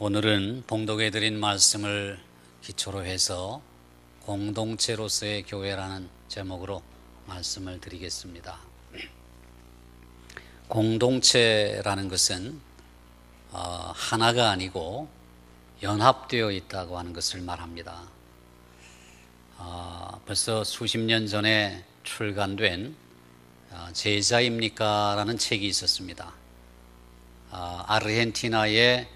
오늘은 봉독해 드린 말씀을 기초로 해서 공동체로서의 교회라는 제목으로 말씀을 드리겠습니다. 공동체라는 것은 하나가 아니고 연합되어 있다고 하는 것을 말합니다. 벌써 수십 년 전에 출간된 제자입니까? 라는 책이 있었습니다. 아르헨티나의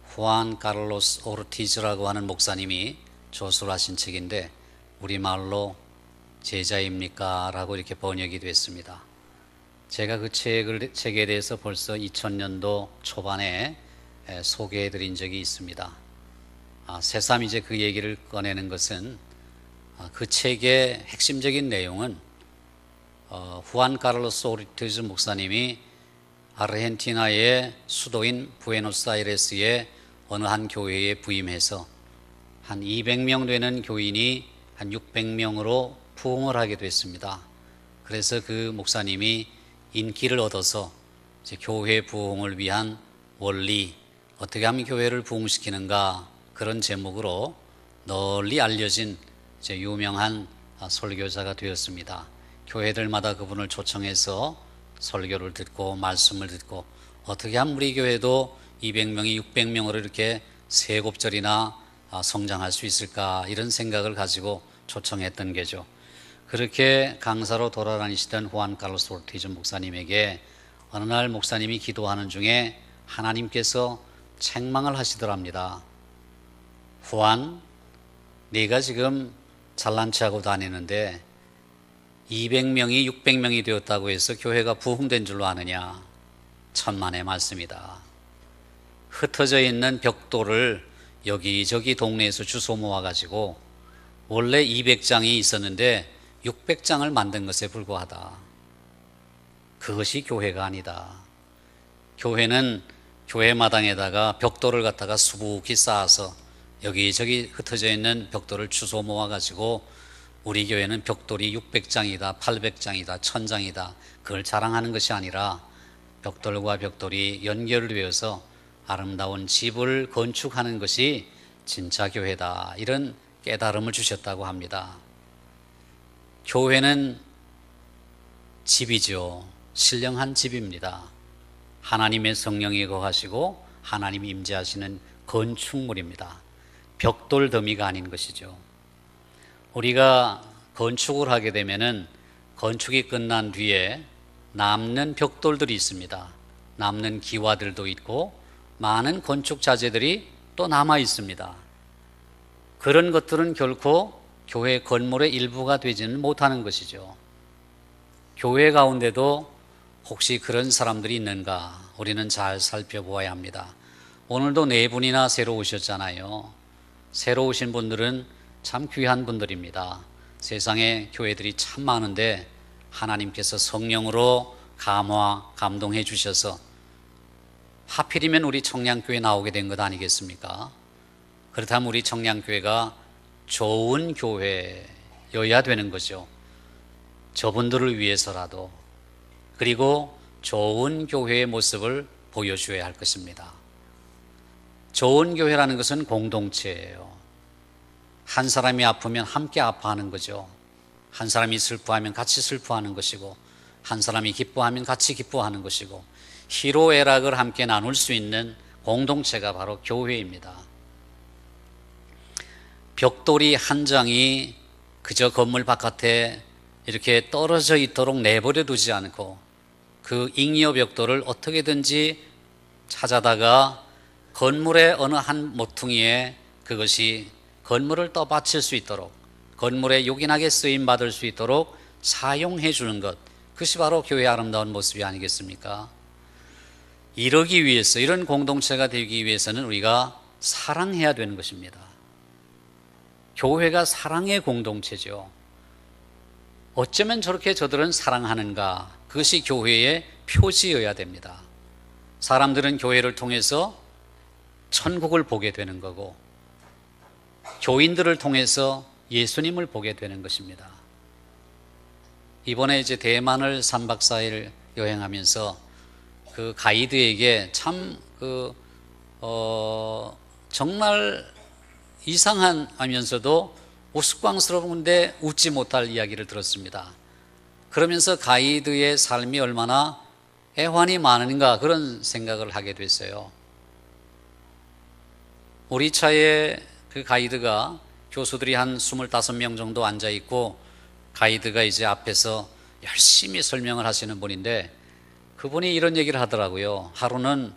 후안 카를로스 오르티즈라고 하는 목사님이 저술하신 책인데 우리말로 제자입니까? 라고 이렇게 번역이 됐습니다. 제가 그 책에 대해서 벌써 2000년도 초반에 소개해 드린 적이 있습니다. 새삼 이제 그 얘기를 꺼내는 것은 그 책의 핵심적인 내용은 후안 카를로스 오르티즈 목사님이 아르헨티나의 수도인 부에노스아이레스의 어느 한 교회에 부임해서 한 200명 되는 교인이 한 600명으로 부흥을 하게 됐습니다. 그래서 그 목사님이 인기를 얻어서 이제 교회 부흥을 위한 원리, 어떻게 하면 교회를 부흥시키는가, 그런 제목으로 널리 알려진 이제 유명한 설교자가 되었습니다. 교회들마다 그분을 초청해서 설교를 듣고 말씀을 듣고 어떻게 하면 우리 교회도 200명이 600명으로 이렇게 세곱절이나 성장할 수 있을까, 이런 생각을 가지고 초청했던 게죠. 그렇게 강사로 돌아다니시던 후안 카를로스 오르티즈 목사님에게 어느 날 목사님이 기도하는 중에 하나님께서 책망을 하시더랍니다. 후안, 네가 지금 잘난 체하고 다니는데 200명이 600명이 되었다고 해서 교회가 부흥된 줄로 아느냐? 천만의 말씀이다. 흩어져 있는 벽돌을 여기저기 동네에서 주워 모아가지고 원래 200장이 있었는데 600장을 만든 것에 불과하다. 그것이 교회가 아니다. 교회는 교회 마당에다가 벽돌을 갖다가 수북히 쌓아서 여기저기 흩어져 있는 벽돌을 주워 모아가지고 우리 교회는 벽돌이 600장이다, 800장이다, 1000장이다, 그걸 자랑하는 것이 아니라 벽돌과 벽돌이 연결되어서 아름다운 집을 건축하는 것이 진짜 교회다, 이런 깨달음을 주셨다고 합니다. 교회는 집이죠. 신령한 집입니다. 하나님의 성령이 거하시고 하나님이 임재하시는 건축물입니다. 벽돌 더미가 아닌 것이죠. 우리가 건축을 하게 되면은 건축이 끝난 뒤에 남는 벽돌들이 있습니다. 남는 기와들도 있고 많은 건축 자재들이 또 남아 있습니다. 그런 것들은 결코 교회 건물의 일부가 되지는 못하는 것이죠. 교회 가운데도 혹시 그런 사람들이 있는가, 우리는 잘 살펴보아야 합니다. 오늘도 네 분이나 새로 오셨잖아요. 새로 오신 분들은 참 귀한 분들입니다. 세상에 교회들이 참 많은데 하나님께서 성령으로 감동해 주셔서 하필이면 우리 청량교회 나오게 된 것 아니겠습니까? 그렇다면 우리 청량교회가 좋은 교회여야 되는 거죠. 저분들을 위해서라도. 그리고 좋은 교회의 모습을 보여줘야 할 것입니다. 좋은 교회라는 것은 공동체예요. 한 사람이 아프면 함께 아파하는 거죠. 한 사람이 슬퍼하면 같이 슬퍼하는 것이고, 한 사람이 기뻐하면 같이 기뻐하는 것이고, 희로애락을 함께 나눌 수 있는 공동체가 바로 교회입니다. 벽돌이 한 장이 그저 건물 바깥에 이렇게 떨어져 있도록 내버려 두지 않고 그 잉여 벽돌을 어떻게든지 찾아다가 건물의 어느 한 모퉁이에 그것이 건물을 떠받칠 수 있도록, 건물에 요긴하게 쓰임받을 수 있도록 사용해 주는 것, 그것이 바로 교회의 아름다운 모습이 아니겠습니까? 이러기 위해서, 이런 공동체가 되기 위해서는 우리가 사랑해야 되는 것입니다. 교회가 사랑의 공동체죠. 어쩌면 저렇게 저들은 사랑하는가, 그것이 교회의 표지여야 됩니다. 사람들은 교회를 통해서 천국을 보게 되는 거고, 교인들을 통해서 예수님을 보게 되는 것입니다. 이번에 이제 대만을 3박 4일 여행하면서 그 가이드에게 참 정말 이상한 하면서도 우스꽝스러운데 웃지 못할 이야기를 들었습니다. 그러면서 가이드의 삶이 얼마나 애환이 많은가 그런 생각을 하게 됐어요. 우리 차에 그 가이드가 교수들이 한 25명 정도 앉아 있고 가이드가 이제 앞에서 열심히 설명을 하시는 분인데 그분이 이런 얘기를 하더라고요. 하루는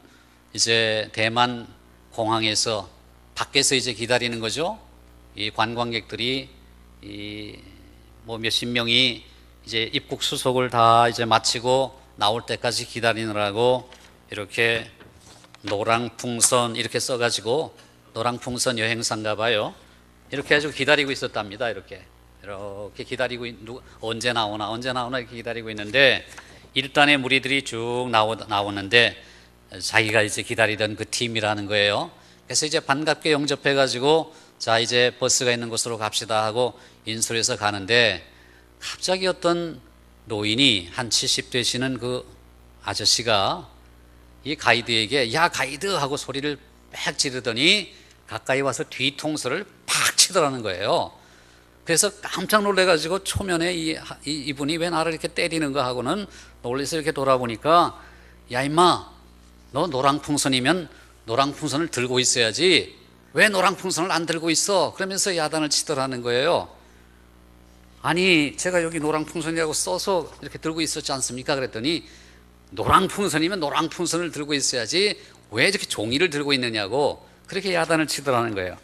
이제 대만 공항에서 밖에서 이제 기다리는 거죠. 이 관광객들이 뭐 몇십 명이 이제 입국 수속을 다 이제 마치고 나올 때까지 기다리느라고 이렇게 노랑풍선 이렇게 써가지고 노랑풍선 여행사인가 봐요. 이렇게 해가지고 기다리고 있었답니다. 이렇게 기다리고 언제 나오나 이렇게 기다리고 있는데 일단의 무리들이 쭉 나오는데 자기가 이제 기다리던 그 팀이라는 거예요. 그래서 이제 반갑게 영접해가지고 자 이제 버스가 있는 곳으로 갑시다 하고 인솔 해서 가는데 갑자기 어떤 노인이 한 70 되시는 그 아저씨가 이 가이드에게 야 가이드 하고 소리를 빽 지르더니 가까이 와서 뒤통수를 팍 치더라는 거예요. 그래서 깜짝 놀래가지고 초면에 이분이 왜 나를 이렇게 때리는가 하고는 놀라서 이렇게 돌아보니까 야 임마 너 노랑풍선이면 노랑풍선을 들고 있어야지 왜 노랑풍선을 안 들고 있어? 그러면서 야단을 치더라는 거예요. 아니 제가 여기 노랑풍선이라고 써서 이렇게 들고 있었지 않습니까? 그랬더니 노랑풍선이면 노랑풍선을 들고 있어야지 왜 이렇게 종이를 들고 있느냐고 그렇게 야단을 치더라는 거예요.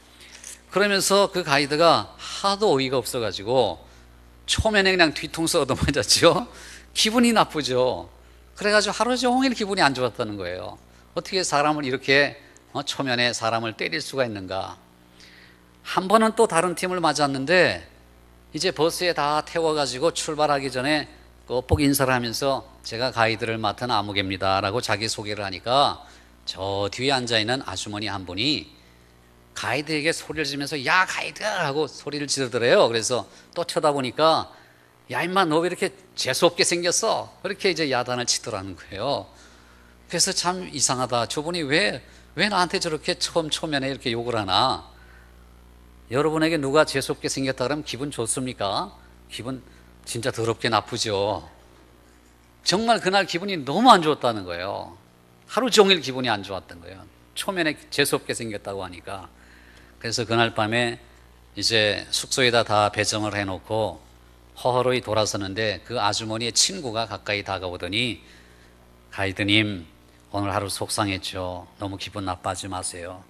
그러면서 그 가이드가 하도 어이가 없어가지고 초면에 그냥 뒤통수 얻어맞았죠. 기분이 나쁘죠. 그래가지고 하루 종일 기분이 안 좋았다는 거예요. 어떻게 사람을 이렇게 초면에 사람을 때릴 수가 있는가. 한 번은 또 다른 팀을 맞았는데 이제 버스에 다 태워가지고 출발하기 전에 꼭 인사를 하면서 제가 가이드를 맡은 아무개입니다 라고 자기소개를 하니까 저 뒤에 앉아있는 아주머니 한 분이 가이드에게 소리를 지르면서 야 가이드 하고 소리를 지르더래요. 그래서 또 쳐다보니까 야 임마 너 왜 이렇게 재수없게 생겼어? 그렇게 이제 야단을 치더라는 거예요. 그래서 참 이상하다. 저분이 왜 나한테 저렇게 처음 초면에 이렇게 욕을 하나? 여러분에게 누가 재수없게 생겼다 그러면 기분 좋습니까? 기분 진짜 더럽게 나쁘죠. 정말 그날 기분이 너무 안 좋았다는 거예요. 하루 종일 기분이 안 좋았던 거예요. 초면에 재수없게 생겼다고 하니까. 그래서 그날 밤에 이제 숙소에다 다 배정을 해놓고 허허로이 돌아서는데 그 아주머니의 친구가 가까이 다가오더니 가이드님 오늘 하루 속상했죠. 너무 기분 나빠하지 마세요.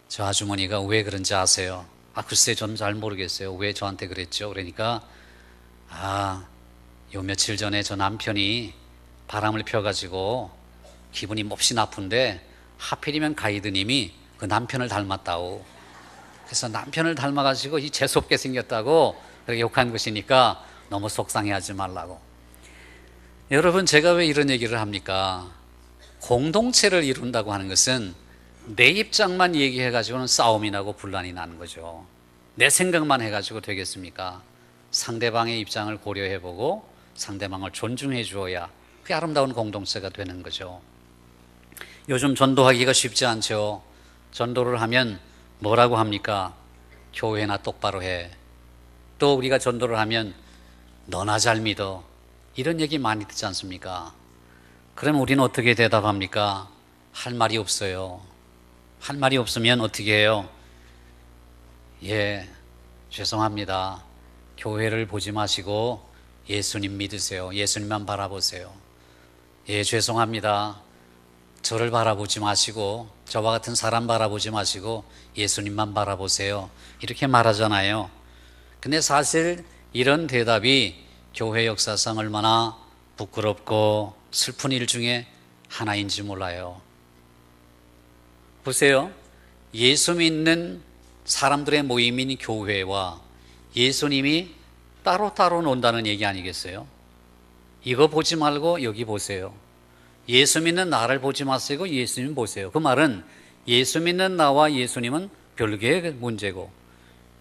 저 아주머니가 왜 그런지 아세요? 글쎄 저는 잘 모르겠어요. 왜 저한테 그랬죠? 그러니까 요 며칠 전에 저 남편이 바람을 펴가지고 기분이 몹시 나쁜데 하필이면 가이드님이 그 남편을 닮았다고. 그래서 남편을 닮아가지고 이 재수없게 생겼다고 그렇게 욕한 것이니까 너무 속상해하지 말라고. 여러분 제가 왜 이런 얘기를 합니까? 공동체를 이룬다고 하는 것은 내 입장만 얘기해가지고는 싸움이 나고 분란이 나는 거죠. 내 생각만 해가지고 되겠습니까? 상대방의 입장을 고려해보고 상대방을 존중해 주어야 그게 아름다운 공동체가 되는 거죠. 요즘 전도하기가 쉽지 않죠. 전도를 하면 뭐라고 합니까? 교회나 똑바로 해. 또 우리가 전도를 하면 너나 잘 믿어. 이런 얘기 많이 듣지 않습니까? 그럼 우리는 어떻게 대답합니까? 할 말이 없어요. 할 말이 없으면 어떻게 해요? 예, 죄송합니다. 교회를 보지 마시고 예수님 믿으세요. 예수님만 바라보세요. 예, 죄송합니다. 저를 바라보지 마시고 저와 같은 사람 바라보지 마시고 예수님만 바라보세요. 이렇게 말하잖아요. 근데 사실 이런 대답이 교회 역사상 얼마나 부끄럽고 슬픈 일 중에 하나인지 몰라요. 보세요. 예수 믿는 사람들의 모임인 교회와 예수님이 따로따로 논다는 얘기 아니겠어요? 이거 보지 말고 여기 보세요. 예수 믿는 나를 보지 마시고 예수님 보세요. 그 말은 예수 믿는 나와 예수님은 별개의 문제고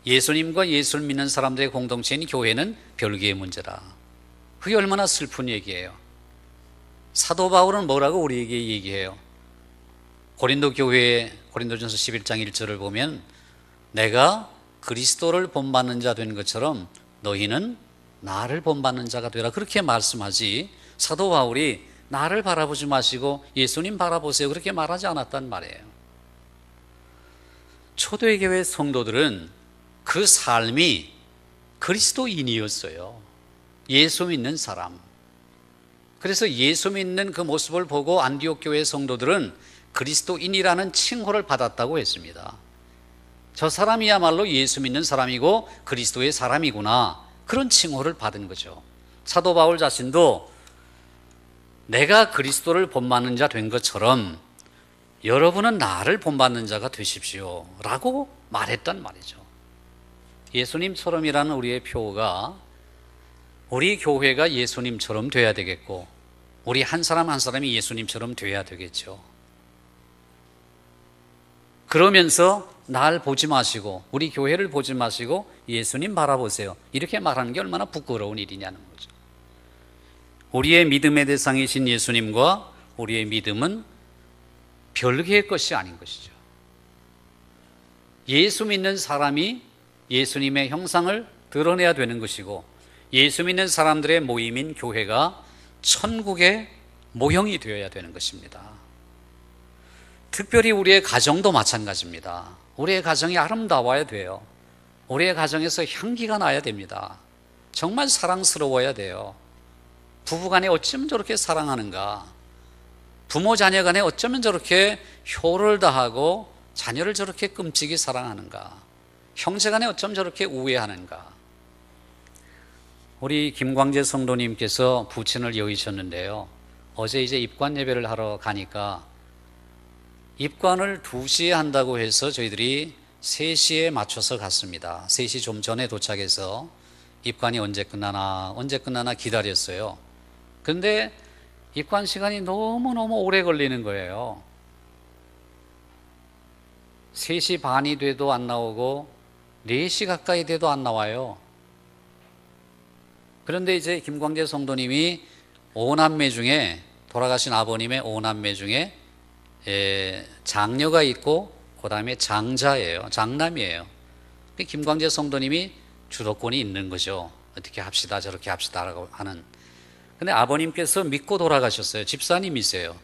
예수님과 예수를 믿는 사람들의 공동체인 교회는 별개의 문제라. 그게 얼마나 슬픈 얘기예요. 사도 바울은 뭐라고 우리에게 얘기해요? 고린도 교회의 고린도전서 11장 1절을 보면 내가 그리스도를 본받는 자 된 것처럼 너희는 나를 본받는 자가 되라 그렇게 말씀하지, 사도 바울이 나를 바라보지 마시고 예수님 바라보세요 그렇게 말하지 않았단 말이에요. 초대교회 성도들은 그 삶이 그리스도인이었어요. 예수 믿는 사람. 그래서 예수 믿는 그 모습을 보고 안디옥 교회 성도들은 그리스도인이라는 칭호를 받았다고 했습니다. 저 사람이야말로 예수 믿는 사람이고 그리스도의 사람이구나, 그런 칭호를 받은 거죠. 사도 바울 자신도 내가 그리스도를 본받는 자 된 것처럼 여러분은 나를 본받는 자가 되십시오 라고 말했단 말이죠. 예수님처럼이라는 우리의 표가 우리 교회가 예수님처럼 돼야 되겠고, 우리 한 사람 한 사람이 예수님처럼 돼야 되겠죠. 그러면서 날 보지 마시고 우리 교회를 보지 마시고 예수님 바라보세요 이렇게 말하는 게 얼마나 부끄러운 일이냐는 거죠. 우리의 믿음의 대상이신 예수님과 우리의 믿음은 별개의 것이 아닌 것이죠. 예수 믿는 사람이 예수님의 형상을 드러내야 되는 것이고, 예수 믿는 사람들의 모임인 교회가 천국의 모형이 되어야 되는 것입니다. 특별히 우리의 가정도 마찬가지입니다. 우리의 가정이 아름다워야 돼요. 우리의 가정에서 향기가 나야 됩니다. 정말 사랑스러워야 돼요. 부부간에 어쩌면 저렇게 사랑하는가, 부모 자녀 간에 어쩌면 저렇게 효를 다하고 자녀를 저렇게 끔찍이 사랑하는가, 형제 간에 어쩌면 저렇게 우애하는가. 우리 김광재 성도님께서 부친을 여의셨는데요, 어제 이제 입관 예배를 하러 가니까 입관을 2시에 한다고 해서 저희들이 3시에 맞춰서 갔습니다. 3시 좀 전에 도착해서 입관이 언제 끝나나 기다렸어요. 그런데 입관 시간이 너무너무 오래 걸리는 거예요. 3시 반이 돼도 안 나오고 4시 가까이 돼도 안 나와요. 그런데 이제 김광재 성도님이 5남매 중에, 돌아가신 아버님의 5남매 중에 장녀가 있고 그 다음에 장자예요. 장남이에요. 김광재 성도님이 주도권이 있는 거죠. 어떻게 합시다 저렇게 합시다라고 하는. 근데 아버님께서 믿고 돌아가셨어요. 집사님이세요.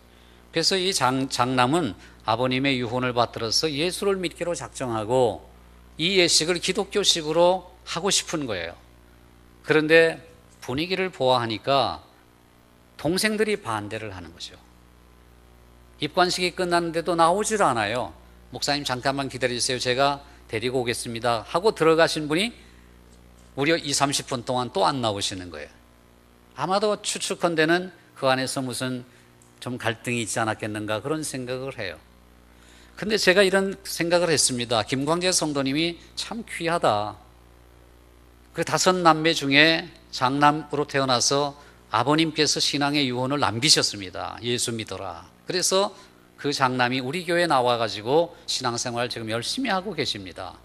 그래서 이 장남은 아버님의 유혼을 받들어서 예수를 믿기로 작정하고 이 예식을 기독교식으로 하고 싶은 거예요. 그런데 분위기를 보아하니까 동생들이 반대를 하는 거죠. 입관식이 끝났는데도 나오질 않아요. 목사님 잠깐만 기다리세요, 제가 데리고 오겠습니다 하고 들어가신 분이 무려 20-30분 동안 또 안 나오시는 거예요. 아마도 추측컨대는 그 안에서 무슨 좀 갈등이 있지 않았겠는가 그런 생각을 해요. 근데 제가 이런 생각을 했습니다. 김광재 성도님이 참 귀하다. 그 5남매 중에 장남으로 태어나서 아버님께서 신앙의 유언을 남기셨습니다. 예수 믿어라. 그래서 그 장남이 우리 교회에 나와가지고 신앙생활 지금 열심히 하고 계십니다.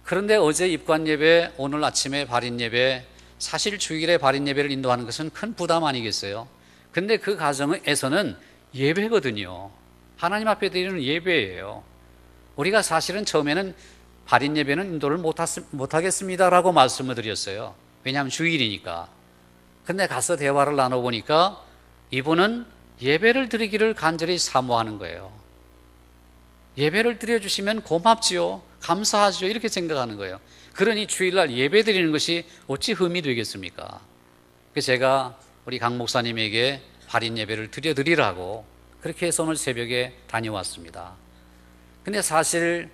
그런데 어제 입관 예배, 오늘 아침에 발인 예배, 사실 주일에 발인 예배를 인도하는 것은 큰 부담 아니겠어요? 근데 그 가정에서는 예배거든요. 하나님 앞에 드리는 예배예요. 우리가 사실은 처음에는 발인 예배는 인도를 못하겠습니다라고 말씀을 드렸어요. 왜냐하면 주일이니까. 근데 가서 대화를 나눠보니까 이분은 예배를 드리기를 간절히 사모하는 거예요. 예배를 드려주시면 고맙지요, 감사하지요, 이렇게 생각하는 거예요. 그러니 주일날 예배 드리는 것이 어찌 흠이 되겠습니까? 그래서 제가 우리 강 목사님에게 발인 예배를 드려드리라고 그렇게 해서 오늘 새벽에 다녀왔습니다. 근데 사실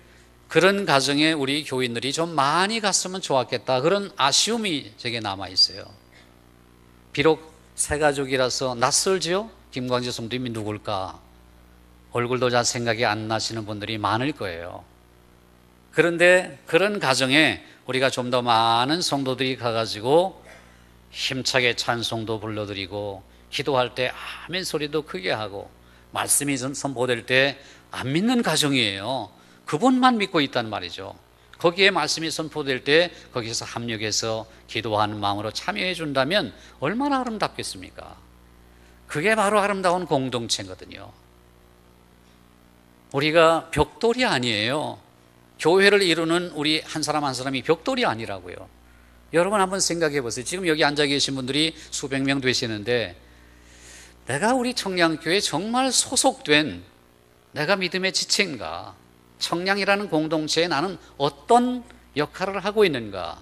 그런 가정에 우리 교인들이 좀 많이 갔으면 좋았겠다, 그런 아쉬움이 제게 남아있어요. 비록 새가족이라서 낯설지요? 김광재 성도님이 누굴까? 얼굴도 잘 생각이 안 나시는 분들이 많을 거예요. 그런데 그런 가정에 우리가 좀 더 많은 성도들이 가가지고 힘차게 찬송도 불러드리고 기도할 때 아멘 소리도 크게 하고 말씀이 선포될 때 안 믿는 가정이에요. 그분만 믿고 있단 말이죠. 거기에 말씀이 선포될 때 거기서 합력해서 기도하는 마음으로 참여해 준다면 얼마나 아름답겠습니까? 그게 바로 아름다운 공동체거든요. 우리가 벽돌이 아니에요. 교회를 이루는 우리 한 사람 한 사람이 벽돌이 아니라고요. 여러분 한번 생각해 보세요. 지금 여기 앉아 계신 분들이 수백 명 되시는데, 내가 우리 청량교회에 정말 소속된 내가 믿음의 지체인가? 청량이라는 공동체에 나는 어떤 역할을 하고 있는가?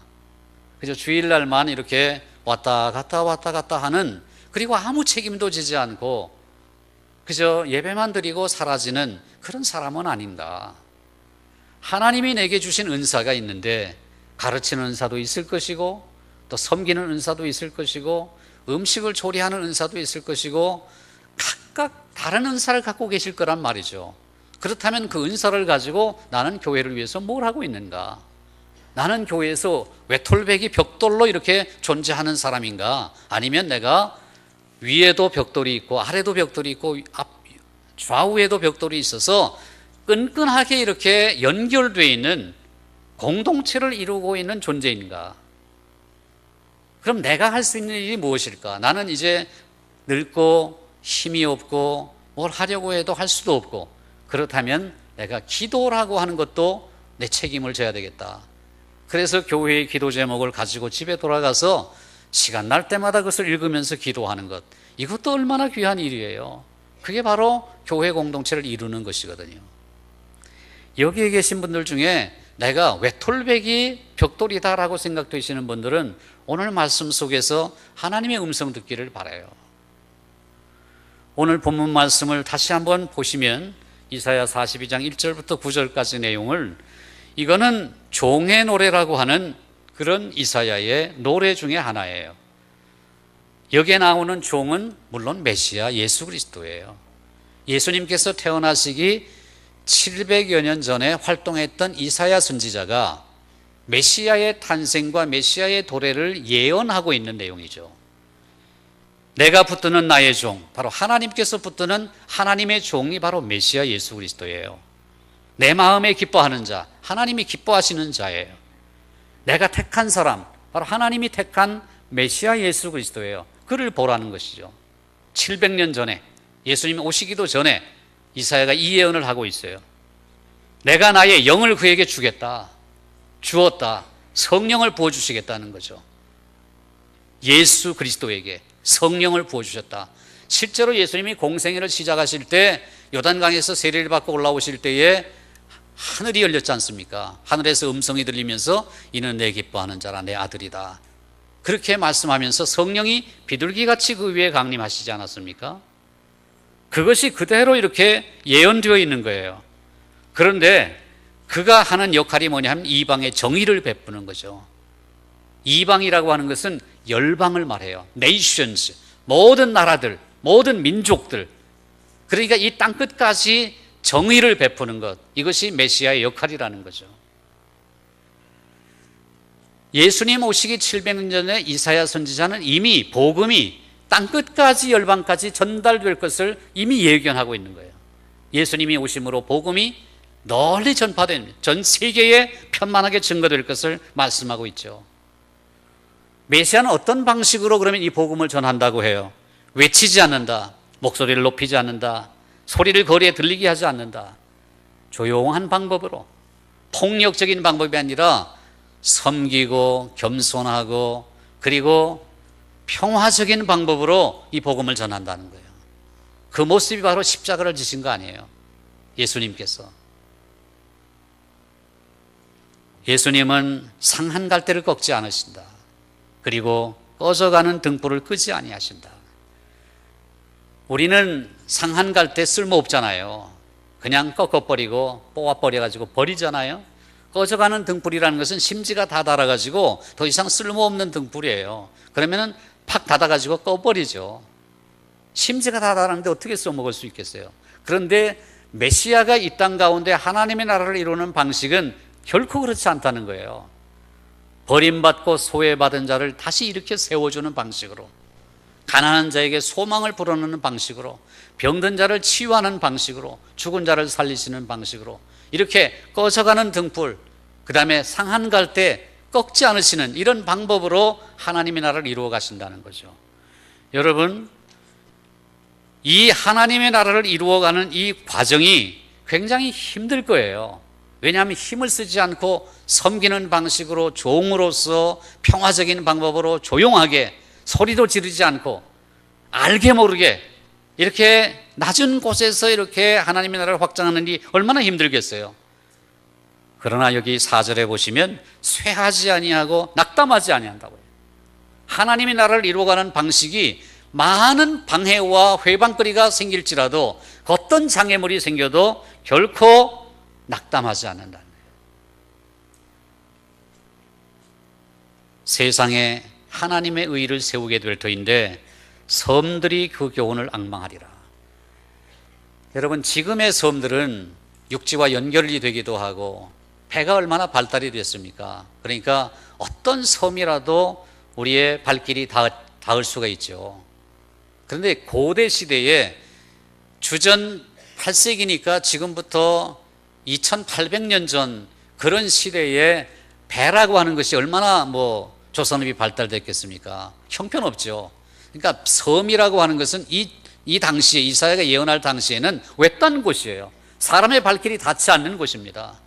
그저 주일날만 이렇게 왔다 갔다 하는, 그리고 아무 책임도 지지 않고 그저 예배만 드리고 사라지는 그런 사람은 아닌가? 하나님이 내게 주신 은사가 있는데, 가르치는 은사도 있을 것이고, 또 섬기는 은사도 있을 것이고, 음식을 조리하는 은사도 있을 것이고, 각각 다른 은사를 갖고 계실 거란 말이죠. 그렇다면 그 은사를 가지고 나는 교회를 위해서 뭘 하고 있는가? 나는 교회에서 외톨배기 벽돌로 이렇게 존재하는 사람인가? 아니면 내가 위에도 벽돌이 있고 아래도 벽돌이 있고 좌우에도 벽돌이 있어서 끈끈하게 이렇게 연결되어 있는 공동체를 이루고 있는 존재인가? 그럼 내가 할 수 있는 일이 무엇일까? 나는 이제 늙고 힘이 없고 뭘 하려고 해도 할 수도 없고, 그렇다면 내가 기도라고 하는 것도 내 책임을 져야 되겠다. 그래서 교회의 기도 제목을 가지고 집에 돌아가서 시간 날 때마다 그것을 읽으면서 기도하는 것, 이것도 얼마나 귀한 일이에요. 그게 바로 교회 공동체를 이루는 것이거든요. 여기에 계신 분들 중에 내가 외톨배기 벽돌이다라고 생각되시는 분들은 오늘 말씀 속에서 하나님의 음성 듣기를 바라요. 오늘 본문 말씀을 다시 한번 보시면 이사야 42장 1절부터 9절까지 내용을, 이거는 종의 노래라고 하는 그런 이사야의 노래 중에 하나예요. 여기에 나오는 종은 물론 메시아 예수 그리스도예요. 예수님께서 태어나시기 700여 년 전에 활동했던 이사야 선지자가 메시아의 탄생과 메시아의 도래를 예언하고 있는 내용이죠. 내가 붙드는 나의 종, 바로 하나님께서 붙드는 하나님의 종이 바로 메시아 예수 그리스도예요. 내 마음에 기뻐하는 자, 하나님이 기뻐하시는 자예요. 내가 택한 사람, 바로 하나님이 택한 메시아 예수 그리스도예요. 그를 보라는 것이죠. 700년 전에, 예수님 오시기도 전에 이사야가 이 예언을 하고 있어요. 내가 나의 영을 그에게 주겠다, 주었다, 성령을 부어주시겠다는 거죠. 예수 그리스도에게 성령을 부어주셨다. 실제로 예수님이 공생애를 시작하실 때 요단강에서 세례를 받고 올라오실 때에 하늘이 열렸지 않습니까? 하늘에서 음성이 들리면서 이는 내 기뻐하는 자라, 내 아들이다. 그렇게 말씀하면서 성령이 비둘기같이 그 위에 강림하시지 않았습니까? 그것이 그대로 이렇게 예언되어 있는 거예요. 그런데 그가 하는 역할이 뭐냐 하면 이방의 정의를 베푸는 거죠. 이방이라고 하는 것은 열방을 말해요. nations, 모든 나라들, 모든 민족들. 그러니까 이 땅끝까지 정의를 베푸는 것, 이것이 메시아의 역할이라는 거죠. 예수님 오시기 700년 전에 이사야 선지자는 이미 복음이 땅끝까지 열방까지 전달될 것을 이미 예견하고 있는 거예요. 예수님이 오심으로 복음이 널리 전파된, 전 세계에 편만하게 증거될 것을 말씀하고 있죠. 메시아는 어떤 방식으로 그러면 이 복음을 전한다고 해요? 외치지 않는다, 목소리를 높이지 않는다, 소리를 거리에 들리게 하지 않는다. 조용한 방법으로, 폭력적인 방법이 아니라 섬기고 겸손하고 그리고 평화적인 방법으로 이 복음을 전한다는 거예요. 그 모습이 바로 십자가를 지신 거 아니에요? 예수님께서. 예수님은 상한 갈대를 꺾지 않으신다. 그리고 꺼져가는 등불을 끄지 아니하신다. 우리는 상한 갈대 쓸모없잖아요. 그냥 꺾어버리고 뽑아버려가지고 버리잖아요. 꺼져가는 등불이라는 것은 심지가 다 닳아가지고 더 이상 쓸모없는 등불이에요. 그러면은 팍 닫아가지고 꺼버리죠. 심지가 다 닳았는데 어떻게 써먹을 수 있겠어요? 그런데 메시아가 이 땅 가운데 하나님의 나라를 이루는 방식은 결코 그렇지 않다는 거예요. 버림받고 소외받은 자를 다시 일으켜 세워주는 방식으로, 가난한 자에게 소망을 불어넣는 방식으로, 병든 자를 치유하는 방식으로, 죽은 자를 살리시는 방식으로, 이렇게 꺼져가는 등불, 그 다음에 상한 갈대 꺾지 않으시는 이런 방법으로 하나님의 나라를 이루어 가신다는 거죠. 여러분, 이 하나님의 나라를 이루어가는 이 과정이 굉장히 힘들 거예요. 왜냐하면 힘을 쓰지 않고 섬기는 방식으로 종으로서 평화적인 방법으로 조용하게 소리도 지르지 않고 알게 모르게 이렇게 낮은 곳에서 이렇게 하나님의 나라를 확장하는 일이 얼마나 힘들겠어요. 그러나 여기 4절에 보시면 쇠하지 아니하고 낙담하지 아니한다고요. 하나님의 나라를 이루어가는 방식이 많은 방해와 회방거리가 생길지라도 어떤 장애물이 생겨도 결코 낙담하지 않는다는 거예요. 세상에 하나님의 의를 세우게 될 터인데 섬들이 그 교훈을 앙망하리라. 여러분, 지금의 섬들은 육지와 연결이 되기도 하고 배가 얼마나 발달이 됐습니까? 그러니까 어떤 섬이라도 우리의 발길이 닿을 수가 있죠. 그런데 고대 시대에 주전 8세기니까 지금부터 2800년 전 그런 시대에 배라고 하는 것이 얼마나 조선업이 발달됐겠습니까? 형편없죠. 그러니까 섬이라고 하는 것은 이 당시에 이사야가 예언할 당시에는 외딴 곳이에요. 사람의 발길이 닿지 않는 곳입니다.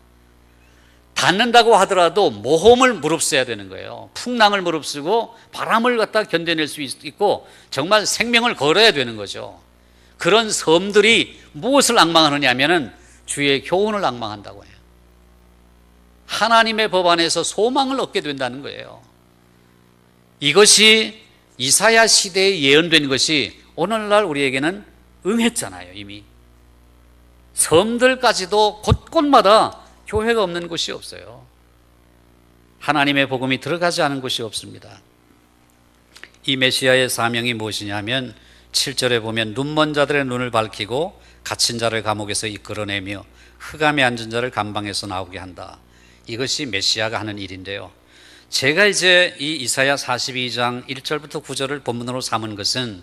닿는다고 하더라도 모험을 무릅써야 되는 거예요. 풍랑을 무릅쓰고 바람을 갖다 견뎌낼 수 있고 정말 생명을 걸어야 되는 거죠. 그런 섬들이 무엇을 앙망하느냐 하면은 주의 교훈을 앙망한다고 해요. 하나님의 법 안에서 소망을 얻게 된다는 거예요. 이것이 이사야 시대에 예언된 것이 오늘날 우리에게는 응했잖아요. 이미 섬들까지도 곳곳마다 교회가 없는 곳이 없어요. 하나님의 복음이 들어가지 않은 곳이 없습니다. 이 메시아의 사명이 무엇이냐면 7절에 보면 눈먼 자들의 눈을 밝히고 갇힌 자를 감옥에서 이끌어내며 흑암에 앉은 자를 감방에서 나오게 한다. 이것이 메시아가 하는 일인데요. 제가 이제 이 이사야 42장 1절부터 9절을 본문으로 삼은 것은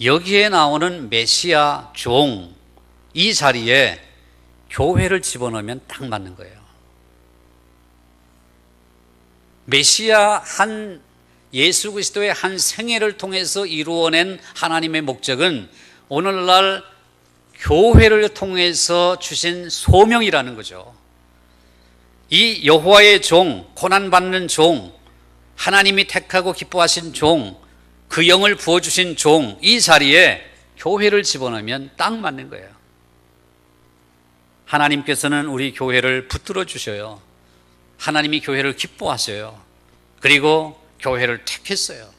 여기에 나오는 메시아 종 이 자리에 교회를 집어넣으면 딱 맞는 거예요. 메시아 한 예수 그리스도의 한 생애를 통해서 이루어낸 하나님의 목적은 오늘날 교회를 통해서 주신 소명이라는 거죠. 이 여호와의 종, 고난받는 종, 하나님이 택하고 기뻐하신 종, 그 영을 부어주신 종, 이 자리에 교회를 집어넣으면 딱 맞는 거예요. 하나님께서는 우리 교회를 붙들어 주셔요. 하나님이 교회를 기뻐하셔요. 그리고 교회를 택했어요.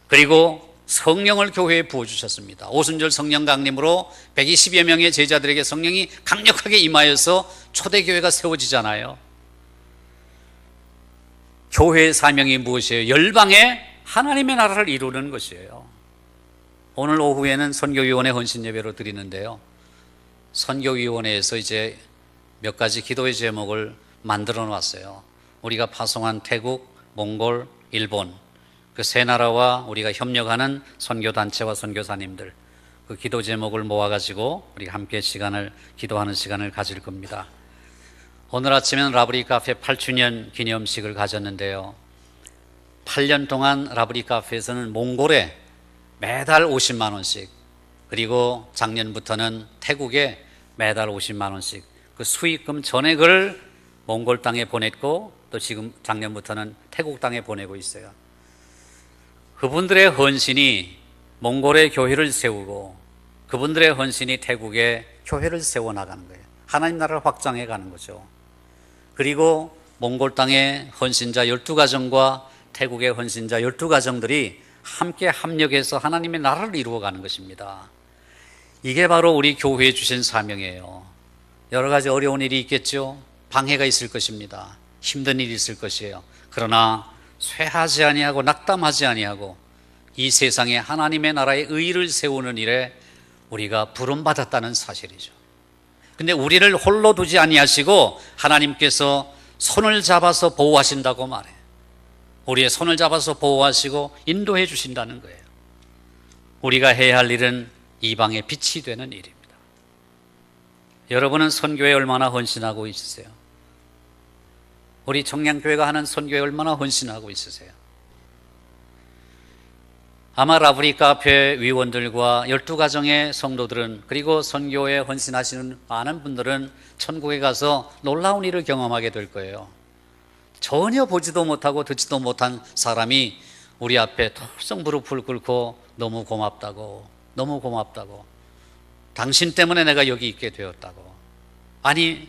그리고 성령을 교회에 부어주셨습니다. 오순절 성령 강림으로 120여 명의 제자들에게 성령이 강력하게 임하여서 초대교회가 세워지잖아요. 교회의 사명이 무엇이에요? 열방에 하나님의 나라를 이루는 것이에요. 오늘 오후에는 선교위원회 헌신예배로 드리는데요. 선교위원회에서 이제 몇 가지 기도의 제목을 만들어 놨어요. 우리가 파송한 태국, 몽골, 일본 그 세 나라와 우리가 협력하는 선교단체와 선교사님들 그 기도 제목을 모아가지고 우리가 함께 기도하는 시간을 가질 겁니다. 오늘 아침에는 라브리 카페 8주년 기념식을 가졌는데요. 8년 동안 라브리 카페에서는 몽골에 매달 50만 원씩, 그리고 작년부터는 태국에 매달 50만 원씩 그 수익금 전액을 몽골 땅에 보냈고, 또 지금 작년부터는 태국 땅에 보내고 있어요. 그분들의 헌신이 몽골의 교회를 세우고, 그분들의 헌신이 태국의 교회를 세워나가는 거예요. 하나님 나라를 확장해 가는 거죠. 그리고 몽골 땅의 헌신자 12가정과 태국의 헌신자 12가정들이 함께 합력해서 하나님의 나라를 이루어가는 것입니다. 이게 바로 우리 교회에 주신 사명이에요. 여러 가지 어려운 일이 있겠죠. 방해가 있을 것입니다. 힘든 일이 있을 것이에요. 그러나 쇠하지 아니하고 낙담하지 아니하고 이 세상에 하나님의 나라의 의를 세우는 일에 우리가 부름받았다는 사실이죠. 근데 우리를 홀로 두지 아니하시고 하나님께서 손을 잡아서 보호하신다고 말해. 우리의 손을 잡아서 보호하시고 인도해 주신다는 거예요. 우리가 해야 할 일은 이방의 빛이 되는 일입니다. 여러분은 선교에 얼마나 헌신하고 있으세요? 우리 청량교회가 하는 선교에 얼마나 헌신하고 있으세요? 아마 라브리 카페 위원들과 12가정의 성도들은, 그리고 선교에 헌신하시는 많은 분들은 천국에 가서 놀라운 일을 경험하게 될 거예요. 전혀 보지도 못하고 듣지도 못한 사람이 우리 앞에 털썩 무릎을 꿇고 너무 고맙다고, 너무 고맙다고, 당신 때문에 내가 여기 있게 되었다고. 아니,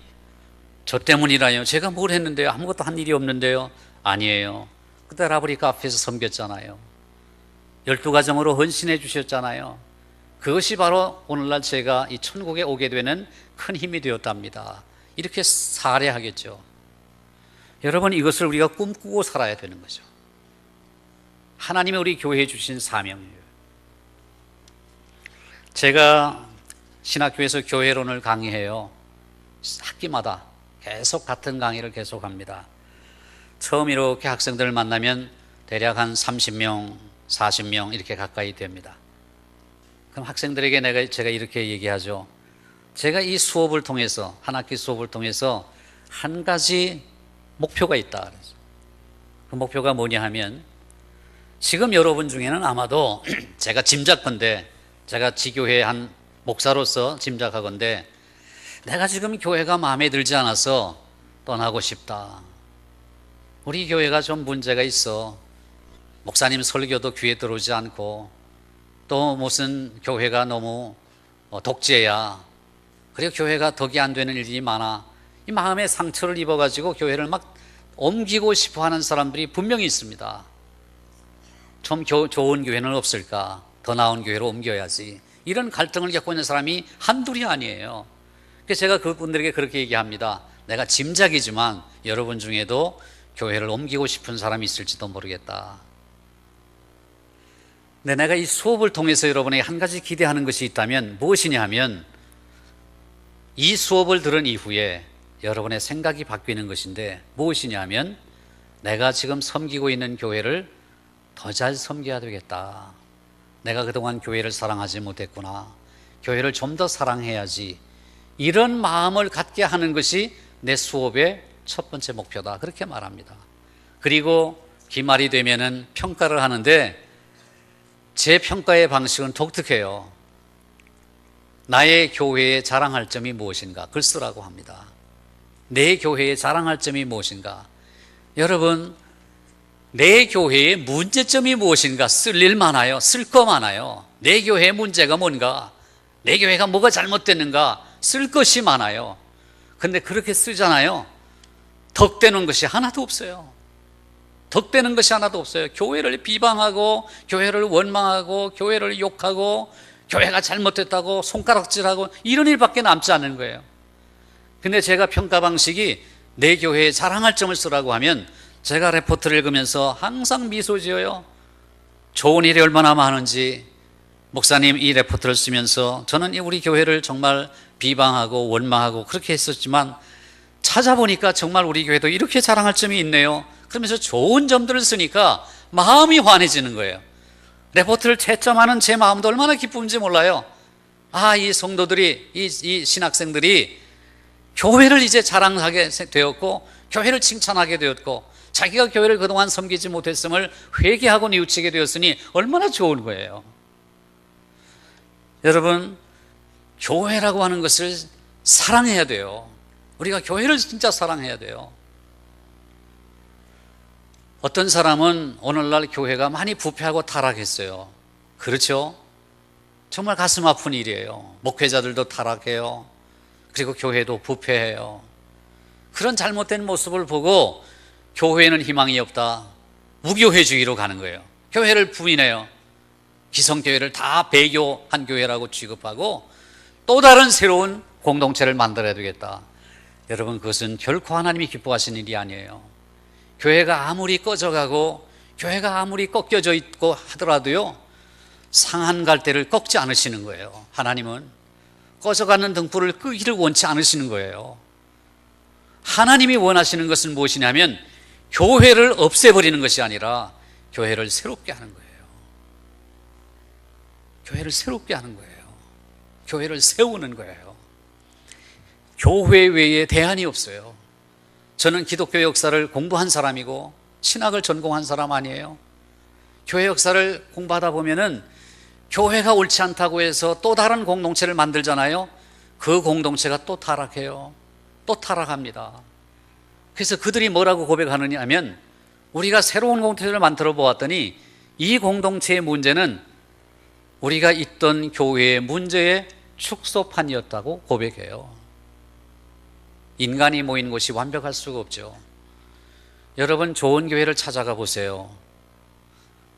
저 때문이라요? 제가 뭘 했는데요? 아무것도 한 일이 없는데요? 아니에요. 그때 라브리 카페에서 섬겼잖아요. 12가정으로 헌신해 주셨잖아요. 그것이 바로 오늘날 제가 이 천국에 오게 되는 큰 힘이 되었답니다. 이렇게 사례하겠죠. 여러분, 이것을 우리가 꿈꾸고 살아야 되는 거죠. 하나님이 우리 교회에 주신 사명이에요. 제가 신학교에서 교회론을 강의해요. 학기마다 계속 같은 강의를 계속합니다. 처음 이렇게 학생들을 만나면 대략 한 30명, 40명 이렇게 가까이 됩니다. 그럼 학생들에게 제가 이렇게 얘기하죠. 제가 이 수업을 통해서, 한 학기 수업을 통해서 한 가지 목표가 있다. 그 목표가 뭐냐 하면, 지금 여러분 중에는 아마도 제가 짐작컨대, 제가 지교회 한 목사로서 짐작하건대, 내가 지금 교회가 마음에 들지 않아서 떠나고 싶다. 우리 교회가 좀 문제가 있어. 목사님 설교도 귀에 들어오지 않고, 또 무슨 교회가 너무 독재야. 그리고 교회가 덕이 안 되는 일이 많아. 이 마음에 상처를 입어가지고 교회를 막 옮기고 싶어 하는 사람들이 분명히 있습니다. 좀 좋은 교회는 없을까? 더 나은 교회로 옮겨야지. 이런 갈등을 겪고 있는 사람이 한둘이 아니에요. 그래서 제가 그분들에게 그렇게 얘기합니다. 내가 짐작이지만 여러분 중에도 교회를 옮기고 싶은 사람이 있을지도 모르겠다. 근데 내가 이 수업을 통해서 여러분에게 한 가지 기대하는 것이 있다면 무엇이냐 하면, 이 수업을 들은 이후에 여러분의 생각이 바뀌는 것인데, 무엇이냐 하면, 내가 지금 섬기고 있는 교회를 더 잘 섬겨야 되겠다. 내가 그동안 교회를 사랑하지 못했구나. 교회를 좀 더 사랑해야지. 이런 마음을 갖게 하는 것이 내 수업의 첫 번째 목표다. 그렇게 말합니다. 그리고 기말이 되면은 평가를 하는데, 제 평가의 방식은 독특해요. 나의 교회에 자랑할 점이 무엇인가? 글 쓰라고 합니다. 내 교회에 자랑할 점이 무엇인가? 여러분, 내 교회의 문제점이 무엇인가? 쓸 일 많아요. 쓸 거 많아요. 내 교회의 문제가 뭔가? 내 교회가 뭐가 잘못됐는가? 쓸 것이 많아요. 근데 그렇게 쓰잖아요. 덕되는 것이 하나도 없어요. 덕되는 것이 하나도 없어요. 교회를 비방하고, 교회를 원망하고, 교회를 욕하고, 교회가 잘못됐다고 손가락질하고, 이런 일밖에 남지 않는 거예요. 근데 제가 평가 방식이 내 교회에 자랑할 점을 쓰라고 하면, 제가 레포트를 읽으면서 항상 미소 지어요. 좋은 일이 얼마나 많은지. 목사님, 이 레포트를 쓰면서 저는 우리 교회를 정말 비방하고 원망하고 그렇게 했었지만, 찾아보니까 정말 우리 교회도 이렇게 자랑할 점이 있네요. 그러면서 좋은 점들을 쓰니까 마음이 환해지는 거예요. 레포트를 채점하는 제 마음도 얼마나 기쁜지 몰라요. 아, 이 성도들이, 이 신학생들이 교회를 이제 자랑하게 되었고, 교회를 칭찬하게 되었고, 자기가 교회를 그동안 섬기지 못했음을 회개하고 뉘우치게 되었으니 얼마나 좋은 거예요. 여러분, 교회라고 하는 것을 사랑해야 돼요. 우리가 교회를 진짜 사랑해야 돼요. 어떤 사람은 오늘날 교회가 많이 부패하고 타락했어요. 그렇죠? 정말 가슴 아픈 일이에요. 목회자들도 타락해요. 그리고 교회도 부패해요. 그런 잘못된 모습을 보고 교회에는 희망이 없다, 무교회주의로 가는 거예요. 교회를 부인해요. 기성교회를 다 배교한 교회라고 취급하고 또 다른 새로운 공동체를 만들어야 되겠다. 여러분, 그것은 결코 하나님이 기뻐하시는 일이 아니에요. 교회가 아무리 꺼져가고 교회가 아무리 꺾여져 있고 하더라도요, 상한 갈대를 꺾지 않으시는 거예요. 하나님은 꺼져가는 등불을 끄기를 원치 않으시는 거예요. 하나님이 원하시는 것은 무엇이냐면 교회를 없애버리는 것이 아니라 교회를 새롭게 하는 거예요. 교회를 새롭게 하는 거예요. 교회를 세우는 거예요. 교회 외에 대안이 없어요. 저는 기독교 역사를 공부한 사람이고 신학을 전공한 사람 아니에요. 교회 역사를 공부하다 보면은 교회가 옳지 않다고 해서 또 다른 공동체를 만들잖아요. 그 공동체가 또 타락해요. 또 타락합니다. 그래서 그들이 뭐라고 고백하느냐 하면, 우리가 새로운 공동체를 만들어 보았더니 이 공동체의 문제는 우리가 있던 교회의 문제의 축소판이었다고 고백해요. 인간이 모인 곳이 완벽할 수가 없죠. 여러분, 좋은 교회를 찾아가 보세요.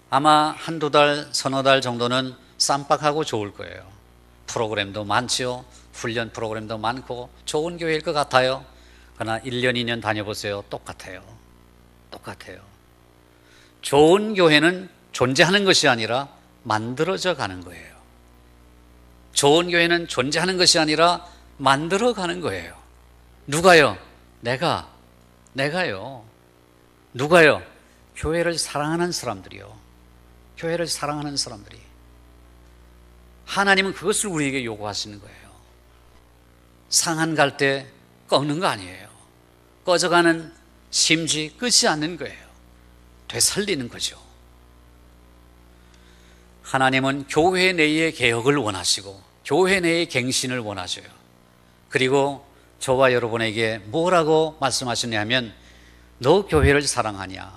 아마 한두 달, 서너 달 정도는 쌈박하고 좋을 거예요. 프로그램도 많지요. 훈련 프로그램도 많고 좋은 교회일 것 같아요. 그러나 1년, 2년 다녀보세요. 똑같아요. 똑같아요. 좋은 교회는 존재하는 것이 아니라 만들어져 가는 거예요. 좋은 교회는 존재하는 것이 아니라 만들어 가는 거예요. 누가요? 내가요. 누가요? 교회를 사랑하는 사람들이요. 교회를 사랑하는 사람들이. 하나님은 그것을 우리에게 요구하시는 거예요. 상한 갈 때 꺾는 거 아니에요. 꺼져가는 심지 끄지 않는 거예요. 되살리는 거죠. 하나님은 교회 내의 개혁을 원하시고 교회 내의 갱신을 원하셔요. 그리고 저와 여러분에게 뭐라고 말씀하시냐면, 너 교회를 사랑하냐?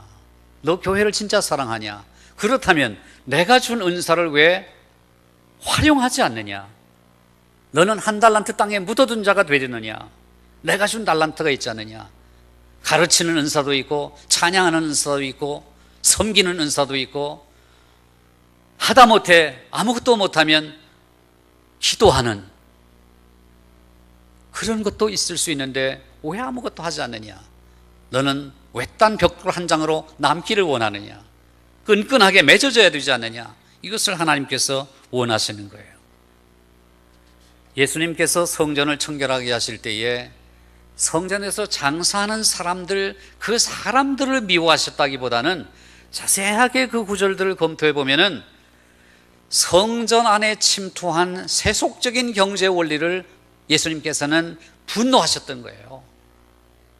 너 교회를 진짜 사랑하냐? 그렇다면 내가 준 은사를 왜 활용하지 않느냐? 너는 한 달란트 땅에 묻어둔 자가 되려느냐? 내가 준 달란트가 있지 않느냐? 가르치는 은사도 있고, 찬양하는 은사도 있고, 섬기는 은사도 있고, 하다못해 아무것도 못하면 기도하는 그런 것도 있을 수 있는데 왜 아무것도 하지 않느냐? 너는 외딴 벽돌 한 장으로 남기를 원하느냐? 끈끈하게 맺어져야 되지 않느냐? 이것을 하나님께서 원하시는 거예요. 예수님께서 성전을 청결하게 하실 때에 성전에서 장사하는 사람들, 그 사람들을 미워하셨다기보다는 자세하게 그 구절들을 검토해 보면은 성전 안에 침투한 세속적인 경제 원리를 예수님께서는 분노하셨던 거예요.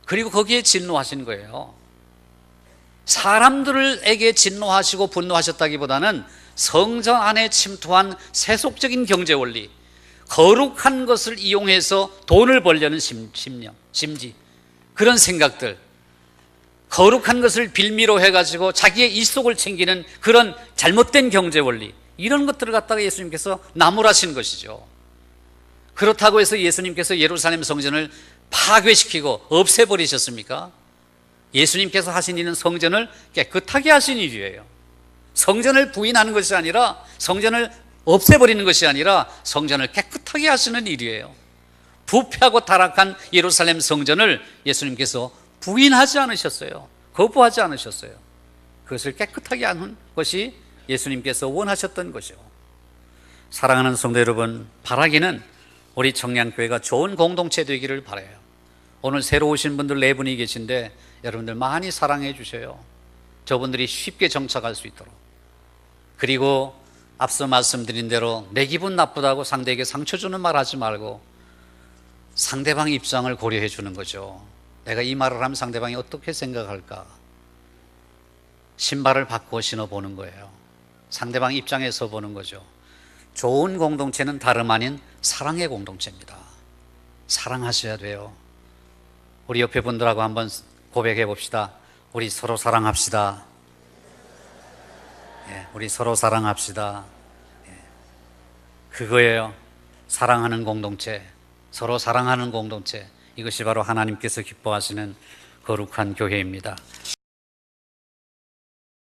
그리고 거기에 진노하신 거예요. 사람들에게 진노하시고 분노하셨다기보다는 성전 안에 침투한 세속적인 경제 원리, 거룩한 것을 이용해서 돈을 벌려는 심지, 그런 생각들, 거룩한 것을 빌미로 해가지고 자기의 일속을 챙기는 그런 잘못된 경제 원리, 이런 것들을 갖다가 예수님께서 나무라신 것이죠. 그렇다고 해서 예수님께서 예루살렘 성전을 파괴시키고 없애버리셨습니까? 예수님께서 하신 일은 성전을 깨끗하게 하신 일이에요. 성전을 부인하는 것이 아니라, 성전을 없애버리는 것이 아니라 성전을 깨끗하게 하시는 일이에요. 부패하고 타락한 예루살렘 성전을 예수님께서 부인하지 않으셨어요. 거부하지 않으셨어요. 그것을 깨끗하게 하는 것이 예수님께서 원하셨던 것이죠. 사랑하는 성도 여러분, 바라기는 우리 청량교회가 좋은 공동체 되기를 바라요. 오늘 새로 오신 분들 4분이 계신데 여러분들 많이 사랑해 주셔요. 저분들이 쉽게 정착할 수 있도록. 그리고 앞서 말씀드린 대로 내 기분 나쁘다고 상대에게 상처 주는 말 하지 말고 상대방 입장을 고려해 주는 거죠. 내가 이 말을 하면 상대방이 어떻게 생각할까? 신발을 바꾸어 신어보는 거예요. 상대방 입장에서 보는 거죠. 좋은 공동체는 다름 아닌 사랑의 공동체입니다. 사랑하셔야 돼요. 우리 옆에 분들하고 한번 고백해 봅시다. 우리 서로 사랑합시다. 우리 서로 사랑합시다. 그거예요. 사랑하는 공동체, 서로 사랑하는 공동체. 이것이 바로 하나님께서 기뻐하시는 거룩한 교회입니다.